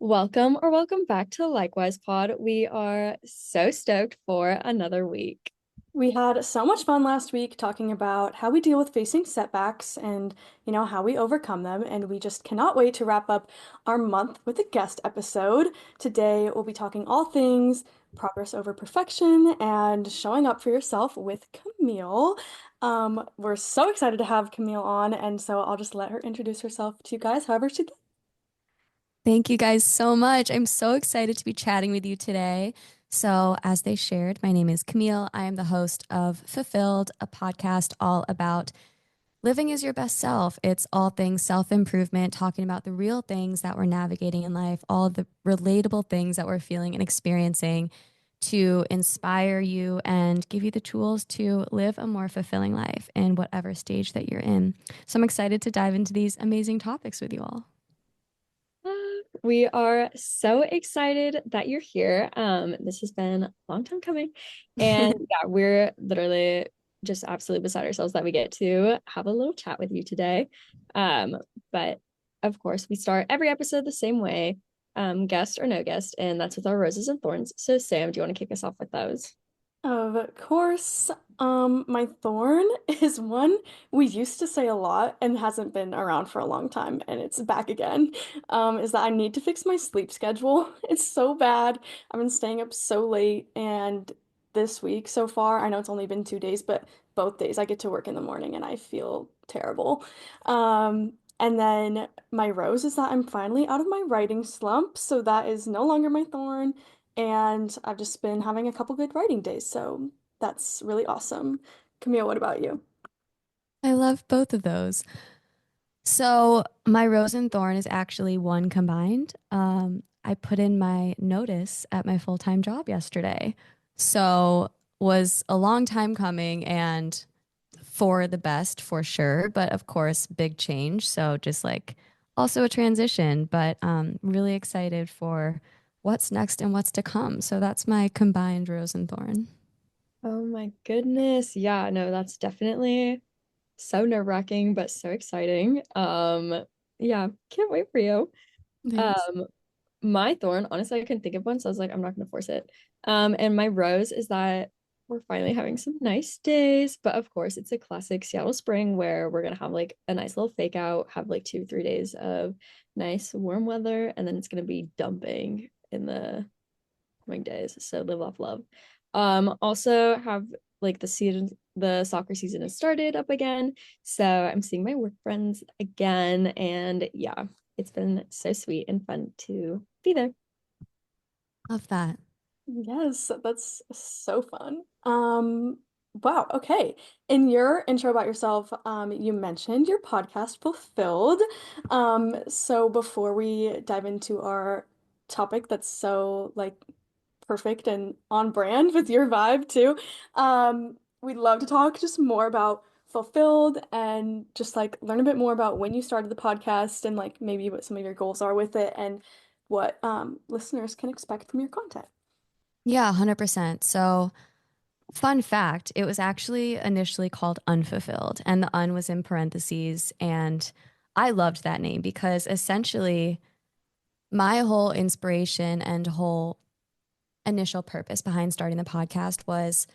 Welcome back to Likewise Pod. We are so stoked for another week. We had so much fun last week talking about how we deal with facing setbacks and, how we overcome them. And we just cannot wait to wrap up our month with a guest episode. Today, we'll be talking all things progress over perfection and showing up for yourself with Camille. We're so excited to have Camille on, and so I'll just let her introduce herself to you guys however she'd like. Thank you guys so much. I'm so excited to be chatting with you today. So, as they shared, my name is Camille. I am the host of Fulfilled, a podcast all about living as your best self. It's all things self improvement, talking about the real things that we're navigating in life, all the relatable things that we're feeling and experiencing to inspire you and give you the tools to live a more fulfilling life in whatever stage that you're in. So, I'm excited to dive into these amazing topics with you all. We are so excited that you're here. This has been a long time coming. And yeah, we're literally just absolutely beside ourselves that we get to have a little chat with you today. But of course, we start every episode the same way, guest or no guest, and that's with our roses and thorns. So, Sam, do you want to kick us off with those? Of course, my thorn is one we used to say a lot and hasn't been around for a long time, and it's back again. Is that I need to fix my sleep schedule. It's so bad. I've been staying up so late, and this week so far, I know it's only been 2 days, but both days I get to work in the morning and I feel terrible. And then my rose is that I'm finally out of my writing slump, so that is no longer my thorn. And I've just been having a couple good writing days, so that's really awesome. Camille, what about you? I love both of those. So my rose and thorn is actually one combined. I put in my notice at my full-time job yesterday. So was a long time coming and for the best for sure, but of course, big change. So just like also a transition, but really excited for what's next and what's to come. So that's my combined rose and thorn. Oh my goodness. Yeah, no, that's definitely so nerve-wracking, but so exciting. Yeah, can't wait for you. Thanks. Um, my thorn, honestly, I couldn't think of one, so I was like, I'm not gonna force it. And my rose is that we're finally having some nice days, but of course, it's a classic Seattle spring where we're gonna have like a nice little fake out, have like 2, 3 days of nice warm weather, and then it's gonna be dumping in the coming days. So live off love. Also have like the soccer season has started up again. So I'm seeing my work friends again. And yeah, it's been so sweet and fun to be there. Love that. Yes, that's so fun. Wow, okay. In your intro about yourself, you mentioned your podcast Fulfilled. So before we dive into our topic that's so like perfect and on brand with your vibe too, we'd love to talk just more about Fulfilled and just like learn a bit more about when you started the podcast and like maybe what some of your goals are with it and what listeners can expect from your content. Yeah, 100%. So fun fact, it was actually initially called Unfulfilled, and the un was in parentheses. And I loved that name because essentially my whole inspiration and whole initial purpose behind starting the podcast was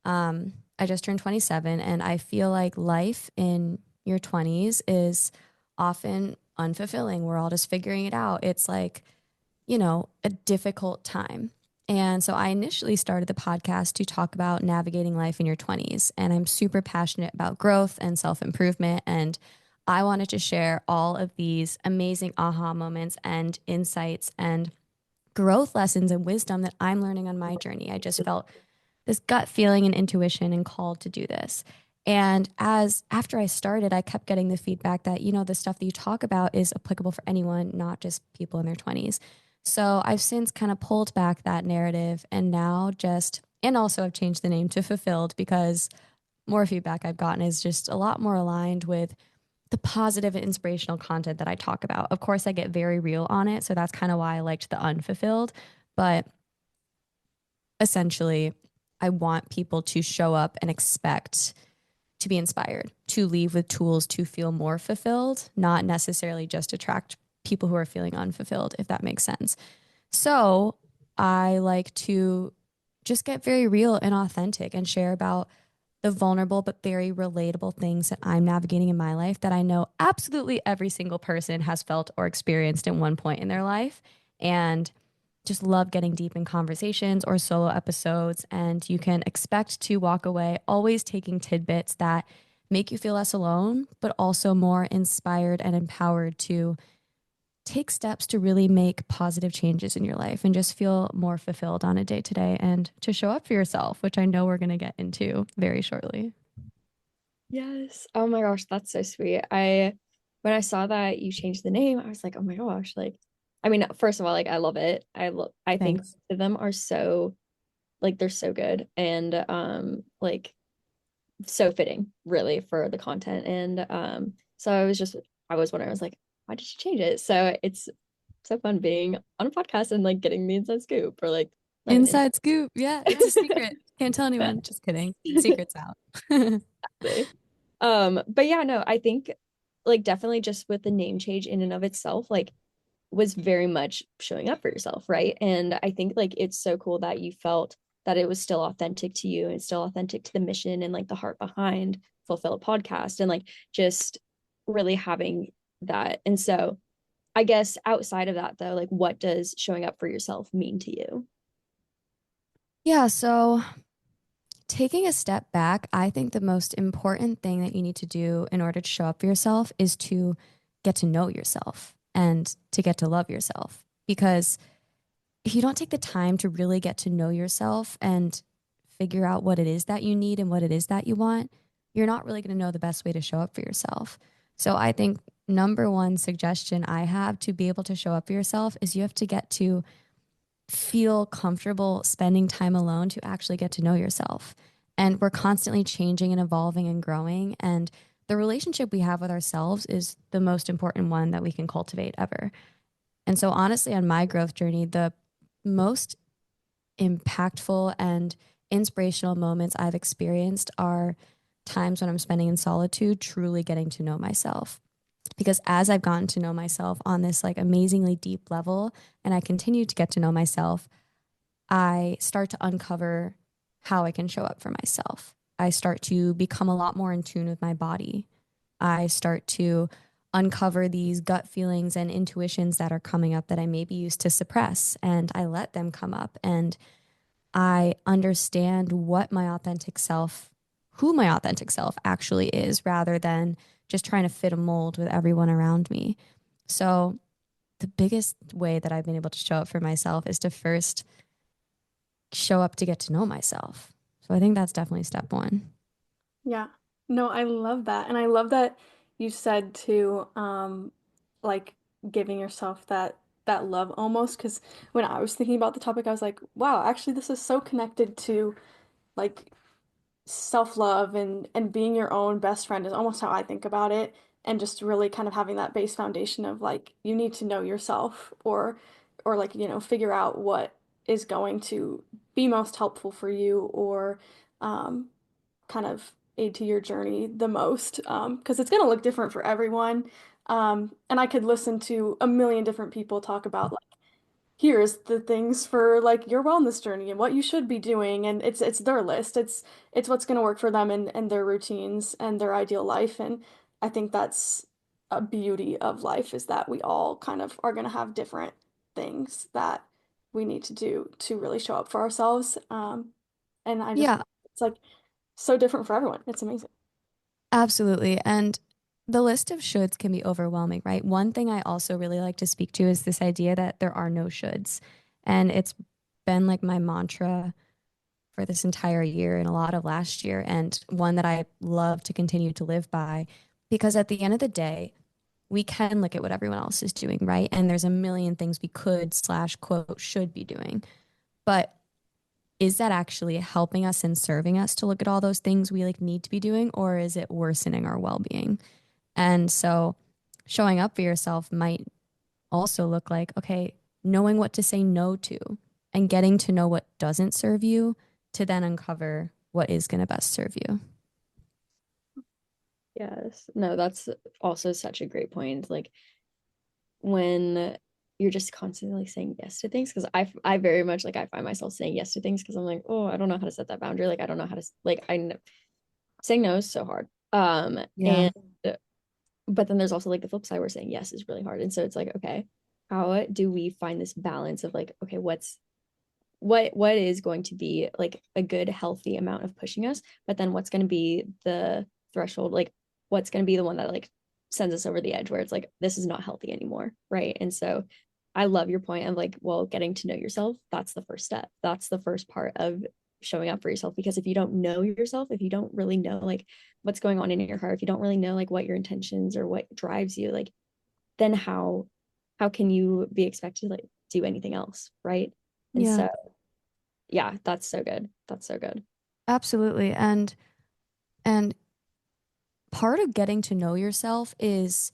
I just turned 27, and I feel like life in your 20s is often unfulfilling. We're all just figuring it out. It's like, a difficult time. And so I initially started the podcast to talk about navigating life in your 20s. And I'm super passionate about growth and self improvement. And I wanted to share all of these amazing aha moments and insights and growth lessons and wisdom that I'm learning on my journey. I just felt this gut feeling and intuition and called to do this. And as after I started, I kept getting the feedback that, the stuff that you talk about is applicable for anyone, not just people in their 20s. So I've since kind of pulled back that narrative and now and also I've changed the name to Fulfilled because more feedback I've gotten is just a lot more aligned with the positive and inspirational content that I talk about. Of course, I get very real on it. So that's kind of why I liked the Unfulfilled. But essentially, I want people to show up and expect to be inspired, to leave with tools to feel more fulfilled, not necessarily just attract people who are feeling unfulfilled, if that makes sense. So I like to just get very real and authentic and share about the vulnerable but very relatable things that I'm navigating in my life that I know absolutely every single person has felt or experienced at one point in their life. And just love getting deep in conversations or solo episodes. And you can expect to walk away always taking tidbits that make you feel less alone, but also more inspired and empowered to take steps to really make positive changes in your life and just feel more fulfilled on a day to day and to show up for yourself, which I know we're going to get into very shortly. Yes. Oh my gosh, that's so sweet. When I saw that you changed the name, I was like, oh my gosh, like I mean, first of all, like I love it. I think Thanks. them are so like they're so good and like so fitting really for the content. And so I was wondering, I was like, why did she change it? So it's so fun being on a podcast and like getting the inside scoop or like not even Inside scoop. Yeah, it's a secret. Can't tell anyone. Just kidding. Secret's out. inside. But yeah, no, I think like definitely just with the name change in and of itself, like was very much showing up for yourself, right? And I think like it's so cool that you felt that it was still authentic to you and still authentic to the mission and like the heart behind Fulfill a Podcast and like just really having that. And so I guess outside of that though, like what does showing up for yourself mean to you? Yeah, so taking a step back, I think the most important thing that you need to do in order to show up for yourself is to get to know yourself and to get to love yourself. Because if you don't take the time to really get to know yourself and figure out what it is that you need and what it is that you want, you're not really going to know the best way to show up for yourself. So I think number one suggestion I have to be able to show up for yourself is you have to get to feel comfortable spending time alone to actually get to know yourself. And we're constantly changing and evolving and growing. And the relationship we have with ourselves is the most important one that we can cultivate ever. And so, honestly, on my growth journey, the most impactful and inspirational moments I've experienced are times when I'm spending in solitude, truly getting to know myself. Because as I've gotten to know myself on this like amazingly deep level, and I continue to get to know myself, I start to uncover how I can show up for myself. I start to become a lot more in tune with my body. I start to uncover these gut feelings and intuitions that are coming up that I maybe used to suppress, and I let them come up. And I understand what my authentic self, who my authentic self actually is, rather than just trying to fit a mold with everyone around me. So, the biggest way that I've been able to show up for myself is to first show up to get to know myself. So, I think that's definitely step one. Yeah. No, I love that. And I love that you said to like giving yourself that love almost because when I was thinking about the topic, I was like, wow, actually this is so connected to like self-love and being your own best friend is almost how I think about it. And just really kind of having that base foundation of like you need to know yourself or like, figure out what is going to be most helpful for you or um kind of aid to your journey the most because it's going to look different for everyone. And I could listen to a million different people talk about like here's the things for like your wellness journey and what you should be doing and it's their list. It's what's going to work for them and their routines and their ideal life and I think that's a beauty of life is that we all kind of are going to have different things that we need to do to really show up for ourselves. And I just Yeah, it's like so different for everyone. It's amazing. absolutely. And the list of shoulds can be overwhelming, right? One thing I also really like to speak to is this idea that there are no shoulds. And it's been like my mantra for this entire year and a lot of last year, and one that I love to continue to live by. Because at the end of the day, we can look at what everyone else is doing, right? And there's a million things we could slash quote should be doing. But is that actually helping us and serving us to look at all those things we like need to be doing, or is it worsening our well-being? And so showing up for yourself might also look like, okay, knowing what to say no to and getting to know what doesn't serve you to then uncover what is going to best serve you. Yes. No, that's also such a great point. Like when you're just constantly like saying yes to things because I very much like I find myself saying yes to things because I'm like, oh, I don't know how to set that boundary. Like I don't know how to like I know saying no is so hard. Yeah. And but then there's also like the flip side where saying yes is really hard. And so it's like, okay, how do we find this balance of like, okay, what is going to be like a good healthy amount of pushing us, but then what's going to be the threshold, like what's going to be the one that like sends us over the edge where it's like this is not healthy anymore, right? And so I love your point of like, well, getting to know yourself, that's the first step. That's the first part of showing up for yourself because if you don't know yourself, if you don't really know like what's going on in your heart, if you don't really know like what your intentions or what drives you, like then how can you be expected to like do anything else, right? And Yeah, so yeah, that's so good. That's so good. absolutely. And part of getting to know yourself is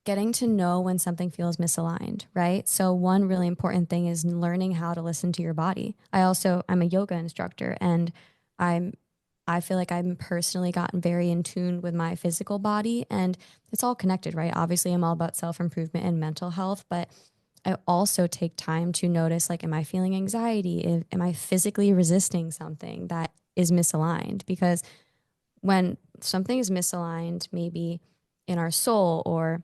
getting to know when something feels misaligned, right? So one really important thing is learning how to listen to your body. I'm a yoga instructor and I'm I feel like I'm personally gotten very in tune with my physical body and it's all connected, right? Obviously, I'm all about self-improvement and mental health, but I also take time to notice like, am I feeling anxiety? Am I physically resisting something that is misaligned? Because when something is misaligned, maybe in our soul or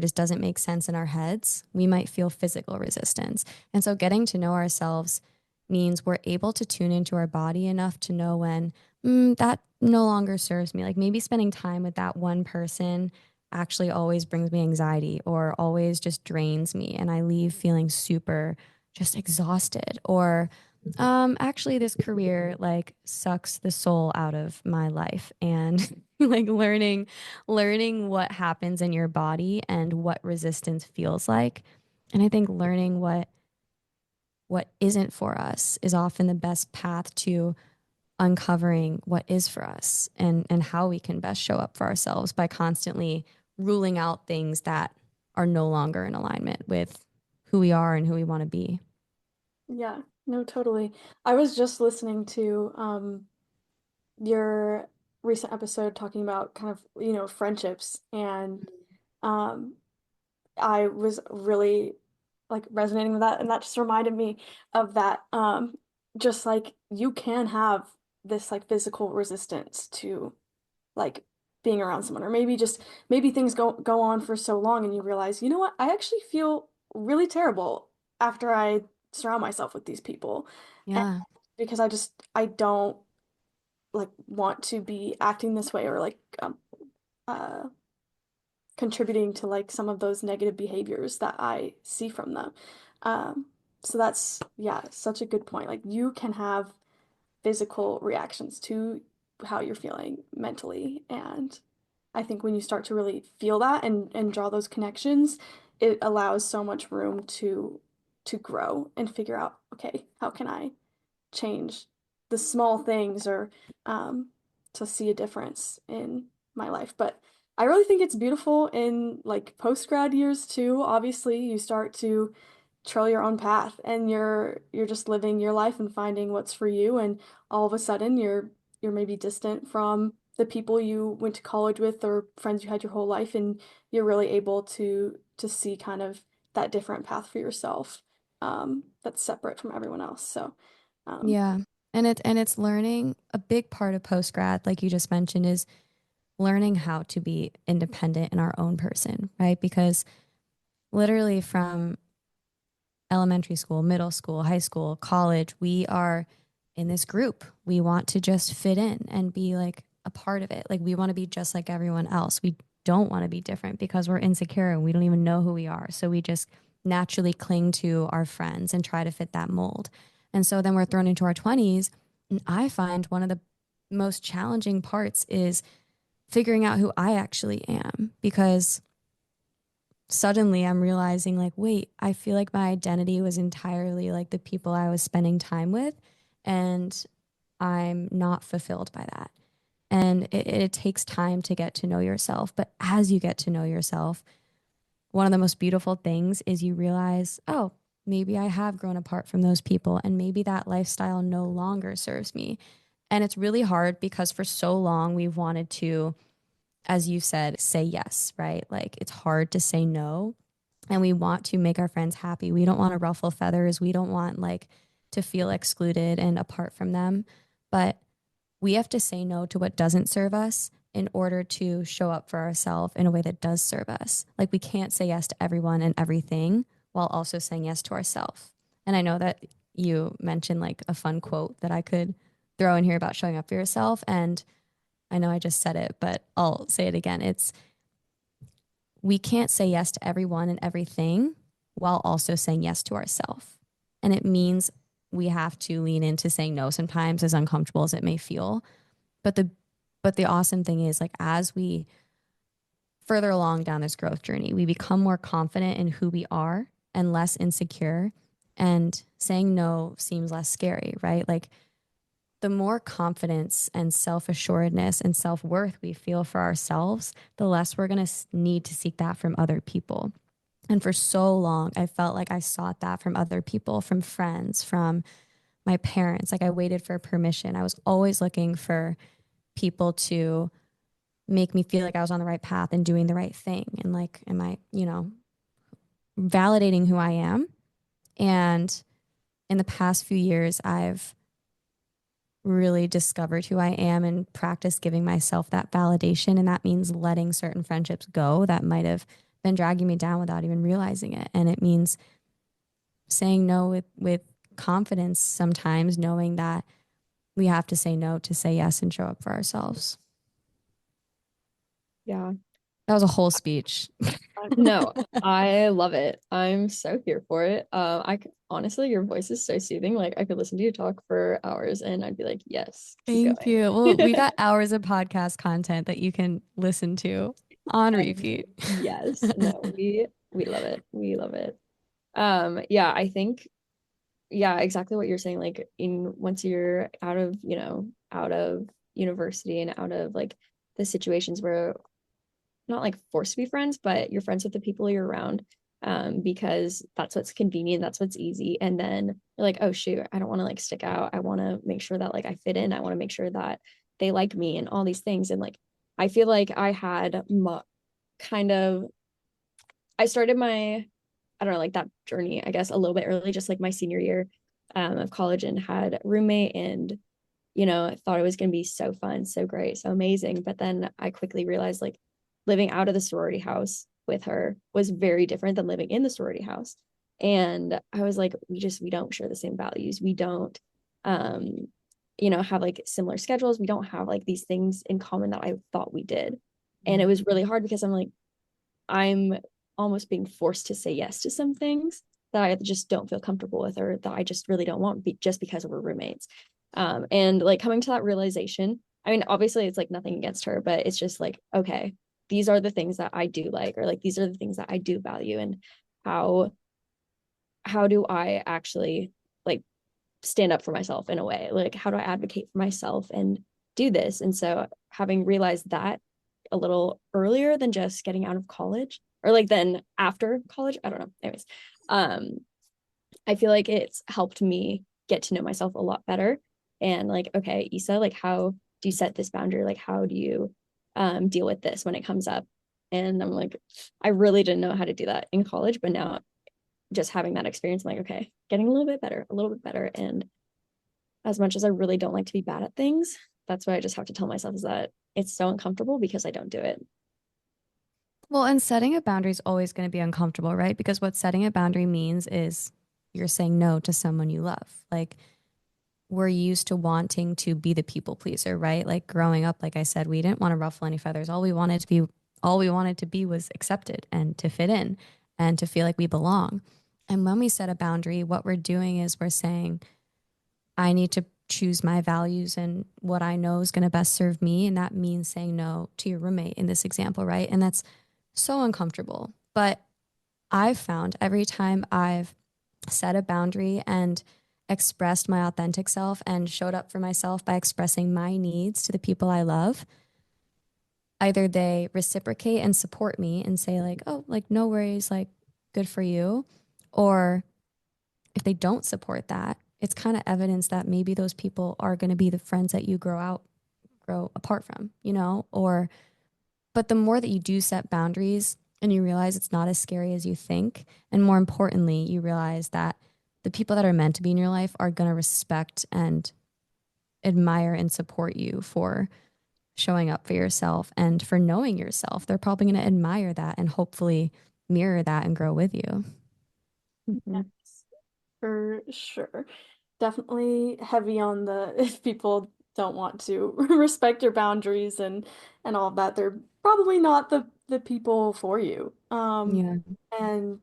just doesn't make sense in our heads, we might feel physical resistance. And so getting to know ourselves means we're able to tune into our body enough to know when that no longer serves me. Like maybe spending time with that one person actually always brings me anxiety or always just drains me and I leave feeling super just exhausted or actually this career like sucks the soul out of my life and like learning what happens in your body and what resistance feels like. And I think learning what isn't for us is often the best path to uncovering what is for us and how we can best show up for ourselves by constantly ruling out things that are no longer in alignment with who we are and who we want to be. Yeah, no, totally. I was just listening to your recent episode talking about kind of, friendships and um I was really like resonating with that and that just reminded me of that just like you can have this like physical resistance to like being around someone or maybe things go on for so long and you realize, you know what? I actually feel really terrible after I surround myself with these people. And Yeah. because I don't like want to be acting this way or like uh contributing to like some of those negative behaviors that I see from them. Um, so that's, yeah, such a good point. Like you can have physical reactions to how you're feeling mentally. And I think when you start to really feel that and draw those connections, it allows so much room to grow and figure out, okay, how can I change the small things or um, to see a difference in my life. But I really think it's beautiful in like post grad years too. Obviously, you start to trail your own path and you're just living your life and finding what's for you and all of a sudden you're maybe distant from the people you went to college with or friends you had your whole life and you're really able to see kind of that different path for yourself that's separate from everyone else. So um, Yeah. And it's learning a big part of post grad, like you just mentioned, is learning how to be independent in our own person, right? Because literally from elementary school, middle school, high school, college, we are in this group. We want to just fit in and be like a part of it. Like we want to be just like everyone else. We don't want to be different because we're insecure and we don't even know who we are. So we just naturally cling to our friends and try to fit that mold. And so then we're thrown into our 20s. And I find one of the most challenging parts is figuring out who I actually am because suddenly I'm realizing like, wait, I feel like my identity was entirely like the people I was spending time with, and I'm not fulfilled by that. And it takes time to get to know yourself. But as you get to know yourself, one of the most beautiful things is you realize, oh, maybe I have grown apart from those people, and maybe that lifestyle no longer serves me. And it's really hard because for so long we've wanted to, as you said, say yes, right? Like it's hard to say no. and we want to make our friends happy. We don't want to ruffle feathers. We don't want like to feel excluded and apart from them. But we have to say no to what doesn't serve us in order to show up for ourselves in a way that does serve us. Like we can't say yes to everyone and everything while also saying yes to ourselves. And I know that you mentioned like a fun quote that I could throw in here about showing up for yourself. And I know I just said it, but I'll say it again. It's we can't say yes to everyone and everything while also saying yes to ourselves. And it means we have to lean into saying no sometimes, as uncomfortable as it may feel. But the awesome thing is like as we further along down this growth journey, we become more confident in who we are and less insecure. And saying no seems less scary, right? Like the more confidence and self assuredness and self worth we feel for ourselves, the less we're going to need to seek that from other people. And for so long, I felt like I sought that from other people, from friends, from my parents. Like I waited for permission. I was always looking for people to make me feel like I was on the right path and doing the right thing. And like, am I, validating who I am? And in the past few years, I've really discovered who I am and practiced giving myself that validation. And that means letting certain friendships go that might have been dragging me down without even realizing it. And it means saying no with confidence sometimes, knowing that we have to say no to say yes and show up for ourselves. Yeah. That was a whole speech. No, I love it. I'm so here for it. Honestly, your voice is so soothing. Like I could listen to you talk for hours and I'd be like, yes, keep Thank going. you. Well, we got hours of podcast content that you can listen to on repeat. Yes. No, we love it. We love it. Yeah, I think yeah, exactly what you're saying. Like in once you're out of, out of university and out of like the situations where not like forced to be friends, but you're friends with the people you're around, because that's what's convenient, that's what's easy. And then you're like, oh shoot, I don't want to like stick out. I want to make sure that like I fit in. I want to make sure that they like me and all these things. And like I feel like I had kind of I started my I don't know, like that journey, I guess, a little bit early, just like my senior year of college, and had a roommate, and I thought it was going to be so fun, so great, so amazing. But then I quickly realized like living out of the sorority house with her was very different than living in the sorority house. And I was like, we don't share the same values. We don't, um, have like similar schedules. We don't have like these things in common that I thought we did. And it was really hard because I'm like, I'm almost being forced to say yes to some things that I just don't feel comfortable with, or that I just really don't want just because we're roommates. And like coming to that realization, I mean, obviously it's like nothing against her, but it's just like, okay, these are the things that I do like, or like these are the things that I do value, and how how do I actually like stand up for myself in a way? Like how do I advocate for myself and do this? And so having realized that a little earlier than just getting out of college, or like then after college, I don't know. Anyways, um, I feel like it's helped me get to know myself a lot better. And like, okay, Issa, like how do you set this boundary? Like how do you deal with this when it comes up? And I'm like, I really didn't know how to do that in college, but now just having that experience, I'm like, okay, getting a little bit better, a little bit better. And as much as I really don't like to be bad at things, that's what I just have to tell myself, is that it's so uncomfortable because I don't do it. Well, and setting a boundary is always going to be uncomfortable, right? Because what setting a boundary means is you're saying no to someone you love. Like we're used to wanting to be the people pleaser, right? Like growing up, like I said, we didn't want to ruffle any feathers. All we wanted to be was accepted and to fit in and to feel like we belong. And when we set a boundary, what we're doing is we're saying, I need to choose my values and what I know is going to best serve me. And that means saying no to your roommate in this example, right? And that's so uncomfortable. But I've found every time I've set a boundary and expressed my authentic self and showed up for myself by expressing my needs to the people I love, either they reciprocate and support me and say, like, oh, like, no worries, like, good for you. Or if they don't support that, it's kind of evidence that maybe those people are going to be the friends that you grow apart from, Or, but the more that you do set boundaries, and you realize it's not as scary as you think. And more importantly, you realize that the people that are meant to be in your life are going to respect and admire and support you for showing up for yourself and for knowing yourself. They're probably going to admire that and hopefully mirror that and grow with you. Mhm. Yes, for sure. Definitely heavy on the if people don't want to respect your boundaries and all of that, they're probably not the people for you. Yeah. And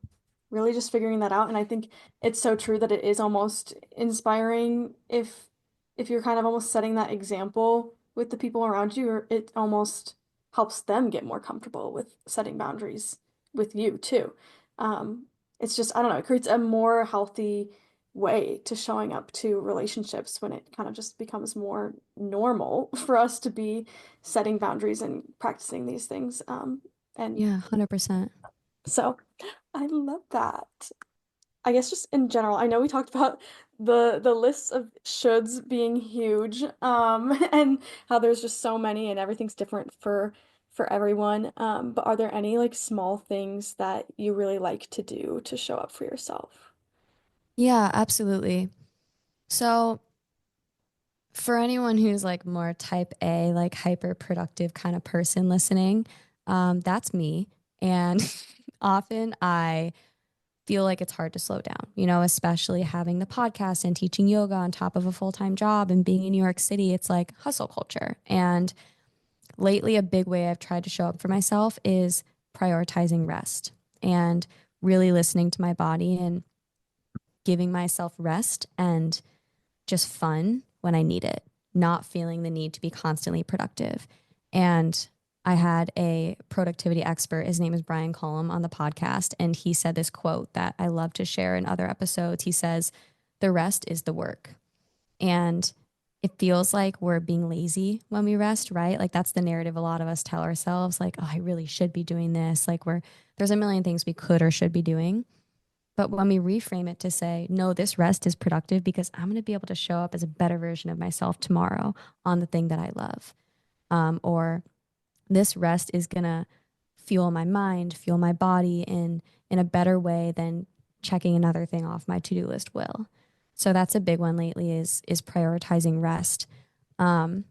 really just figuring that out. And I think it's so true that it is almost inspiring if you're kind of almost setting that example with the people around you, or it almost helps them get more comfortable with setting boundaries with you too. Um, it's just, I don't know, it creates a more healthy way to showing up to relationships when it kind of just becomes more normal for us to be setting boundaries and practicing these things. And Yeah, 100%. so I love that. I guess just in general, I know we talked about the lists of shoulds being huge, and how there's just so many and everything's different for everyone. But are there any like small things that you really like to do to show up for yourself? Yeah, absolutely. So, for anyone who's like more type A, like hyper productive kind of person listening, that's me. And often I feel like it's hard to slow down, especially having the podcast and teaching yoga on top of a full-time job and being in New York City. It's like hustle culture. And lately, a big way I've tried to show up for myself is prioritizing rest and really listening to my body and giving myself rest and just fun when I need it, not feeling the need to be constantly productive. And I had a productivity expert, his name is Brian Cullum, on the podcast, and he said this quote that I love to share in other episodes. He says, "The rest is the work." And it feels like we're being lazy when we rest, right? Like that's the narrative a lot of us tell ourselves, like, oh, I really should be doing this. Like there's a million things we could or should be doing. But when we reframe it to say, no, this rest is productive because I'm going to be able to show up as a better version of myself tomorrow on the thing that I love. Or this rest is going to fuel my mind, fuel my body in a better way than checking another thing off my to-do list will. So that's a big one lately is prioritizing rest. Um,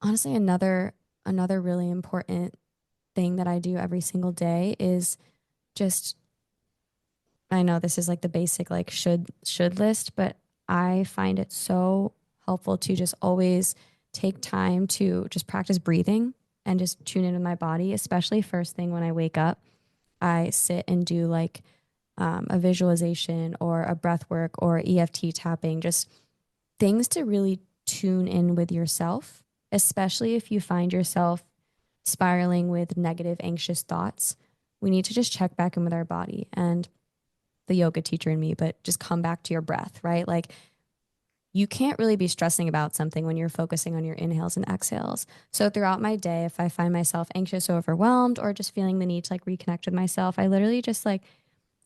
Honestly, another really important thing that I do every single day is just I know this is like the basic like should list, but I find it so helpful to just always take time to just practice breathing and just tune into my body, especially first thing when I wake up. I sit and do like a visualization or a breath work or EFT tapping, just things to really tune in with yourself, especially if you find yourself spiraling with negative, anxious thoughts. We need to just check back in with our body and the yoga teacher in me, but just come back to your breath, right? Like you can't really be stressing about something when you're focusing on your inhales and exhales. So throughout my day, if I find myself anxious or overwhelmed or just feeling the need to like reconnect with myself, I literally just like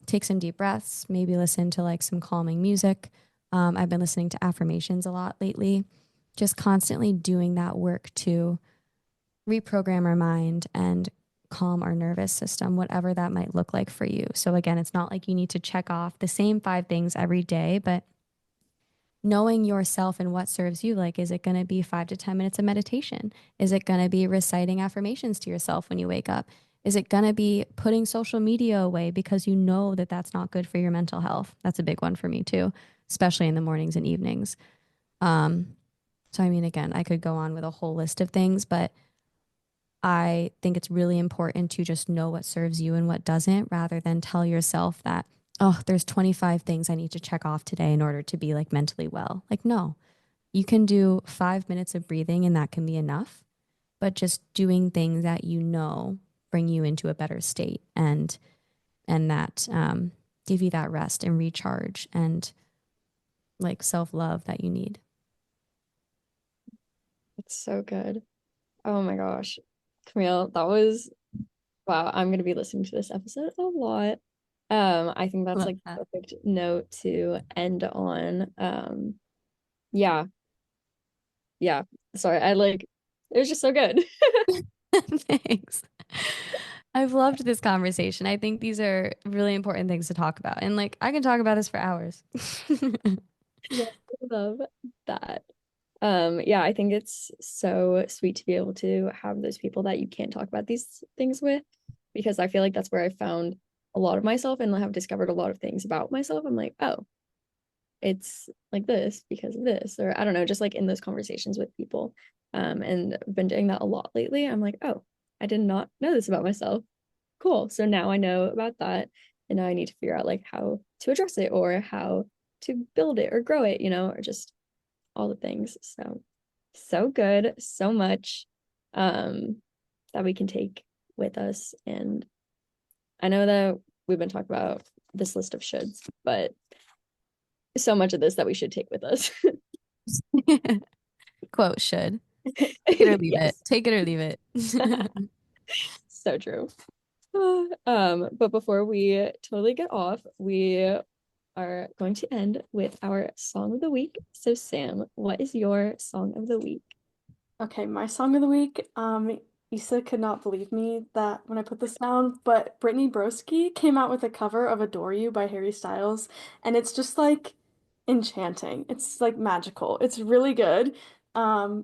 take some deep breaths, maybe listen to like some calming music. I've been listening to affirmations a lot lately, just constantly doing that work to reprogram our mind and calm our nervous system, whatever that might look like for you. So, again, it's not like you need to check off the same 5 things every day, but knowing yourself and what serves you. Like, is it going to be 5 to 10 minutes of meditation? Is it going to be reciting affirmations to yourself when you wake up? Is it going to be putting social media away because you know that that's not good for your mental health? That's a big one for me too, especially in the mornings and evenings. Um, so, I mean, again, I could go on with a whole list of things, but I think it's really important to just know what serves you and what doesn't rather than tell yourself that, oh, there's 25 things I need to check off today in order to be like mentally well. Like, no, you can do 5 minutes of breathing and that can be enough, but just doing things that you know bring you into a better state and that give you that rest and recharge and like self love that you need. It's so good. Oh my gosh. Camille, that was wow. I'm gonna be listening to this episode a lot. I think that's Love like that. the perfect note to end on. Yeah, yeah. Sorry, I like it was just so good. Thanks. I've loved this conversation. I think these are really important things to talk about. And like I can talk about this for hours. Yeah, I love that. Yeah, I think it's so sweet to be able to have those people that you can't talk about these things with, because I feel like that's where I found a lot of myself and have discovered a lot of things about myself. I'm like, oh, it's like this because of this, or I don't know, just like in those conversations with people. And I've been doing that a lot lately. I'm like, oh, I did not know this about myself. Cool. So now I know about that, and now I need to figure out like how to address it or how to build it or grow it, or just all the things. So, so good, so much um that we can take with us. And I know that we've been talking about this list of shoulds, but so much of this that we should take with us. Quote should. Take it or leave it. Yes. Take it or leave it. So true. But before we totally get off, we are going to end with our song of the week. So Sam, what is your song of the week? Okay, my song of the week. Issa could not believe me that when I put this down, but Brittany Broski came out with a cover of Adore You by Harry Styles, and it's just like enchanting. It's like magical. It's really good.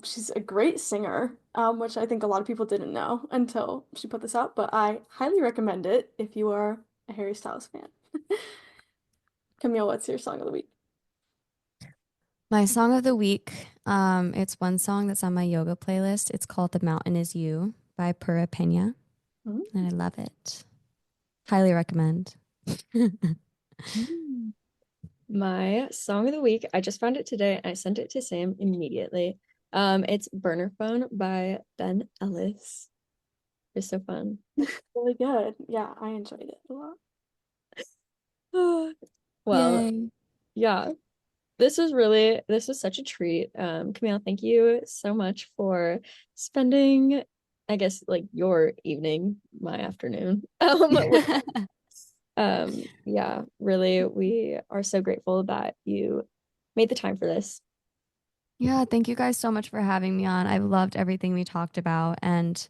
She's a great singer, which I think a lot of people didn't know until she put this out, but I highly recommend it if you are a Harry Styles fan. Camille, what's your song of the week? My song of the week, it's one song that's on my yoga playlist. It's called The Mountain Is You by Pura Pena, and I love it. Highly recommend. Mm. My song of the week, I just found it today and I sent it to Sam immediately. It's Burner Phone by Ben Ellis. It's so fun. Really good. Yeah, I enjoyed it a lot. Well, Yay. yeah, this was such a treat. Camille, thank you so much for spending, I guess, like your evening, my afternoon. Yeah, really, we are so grateful that you made the time for this. Yeah, thank you guys so much for having me on. I've loved everything we talked about. And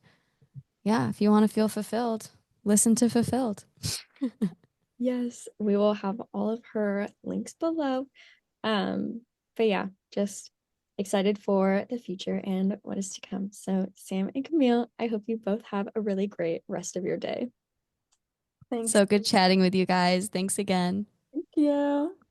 yeah, if you want to feel fulfilled, listen to Fulfilled. Yes, we will have all of her links below. Um, but yeah, just excited for the future and what is to come. So, Sam and Camille, I hope you both have a really great rest of your day. Thanks. So good chatting with you guys. Thanks again. Thank you.